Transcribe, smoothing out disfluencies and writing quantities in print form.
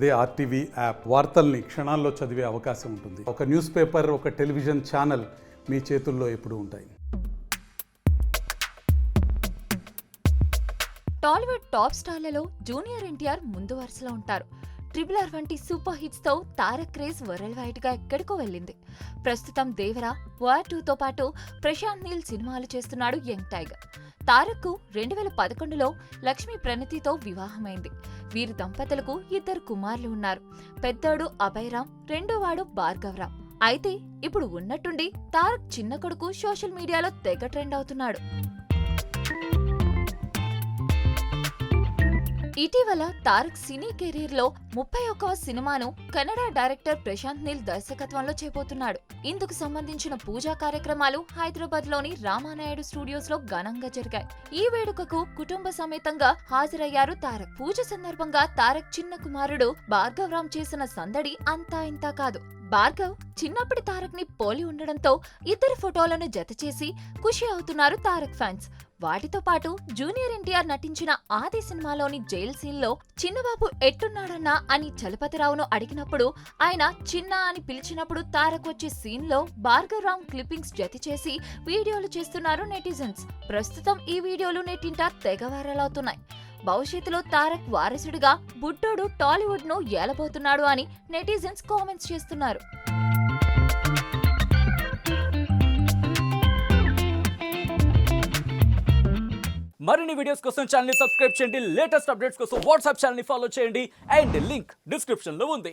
అదే RTV app వార్తల్ని క్షణాల్లో చదివే అవకాశం ఉంటుంది. ఒక న్యూస్ పేపర్, ఒక టెలివిజన్ ఛానల్ మీ చేతుల్లో ఎప్పుడూ ఉంటాయి. టాలీవుడ్ టాప్ స్టార్లలో జూనియర్ ఎన్టీఆర్ ముందు వరుసలో ఉంటారు. RRR వంటి సూపర్ హిట్స్ తో తారక్ క్రేజ్ వరల్డ్ వైడ్ గా ఎక్కడికో వెళ్ళింది. ప్రస్తుతం దేవరా, వార్ 2తో పాటు ప్రశాంత్ నీల్ సినిమాలు చేస్తున్నాడు యంగ్ టైగర్. తారక్ కు 2011లో లక్ష్మీ ప్రణతితో వివాహమైంది. వీరి దంపతులకు 2 కుమారులు ఉన్నారు. పెద్దోడు అభయరామ్, రెండోవాడు భార్గవరామ్. అయితే ఇప్పుడు ఉన్నట్టుండి తారక్ చిన్న కొడుకు సోషల్ మీడియాలో తెగ ట్రెండ్ అవుతున్నాడు. ఇటీవల తారక్ సినీ కెరీర్ లో 31వ సినిమాను కన్నడ డైరెక్టర్ ప్రశాంత్ నీల్ దర్శకత్వంలో చేయబోతున్నాడు. ఇందుకు సంబంధించిన పూజా కార్యక్రమాలు హైదరాబాద్ లోని రామానాయుడు స్టూడియోస్ లో ఘనంగా జరిగాయి. ఈ వేడుకకు కుటుంబ సమేతంగా హాజరయ్యారు తారక్. పూజ సందర్భంగా తారక్ చిన్న కుమారుడు భార్గవరామ్ చేసిన సందడి అంతా ఇంతా కాదు. భార్గవ్ చిన్నప్పటి తారక్ ని పోలి ఉండడంతో ఇద్దరి ఫోటోలను జతచేసి ఖుషి అవుతున్నారు తారక్ ఫ్యాన్స్. వాటితో పాటు జూనియర్ ఎన్టీఆర్ నటించిన ఆది సినిమాలోని జైల్ సీన్ లో చిన్నబాబు ఎట్టున్నాడన్నా అని చలపతిరావును అడిగినప్పుడు ఆయన చిన్న అని పిలిచినప్పుడు తారక్ వచ్చే సీన్ లో భార్గవరామ్ క్లిప్పింగ్స్ జత చేసి వీడియోలు చేస్తున్నారు నెటిజన్స్. ప్రస్తుతం ఈ వీడియోలు నెట్టింట తెగ వైరల్ అవుతున్నాయి. భవిష్యత్తులో తారక్ వారసుడిగా బుడ్డోడు టాలీవుడ్ ను ఏలబోతున్నాడు అని నెటిజన్స్ కామెంట్స్ చేస్తున్నారు. మరిన్ని వీడియోస్ కోసం ఛానల్ ని సబ్స్క్రైబ్ చేయండి. లేటెస్ట్ అప్డేట్స్ కోసం వాట్సాప్ ఛానల్ ని ఫాలో చేయండి. అండ్ లింక్ డిస్క్రిప్షన్ లో ఉంది.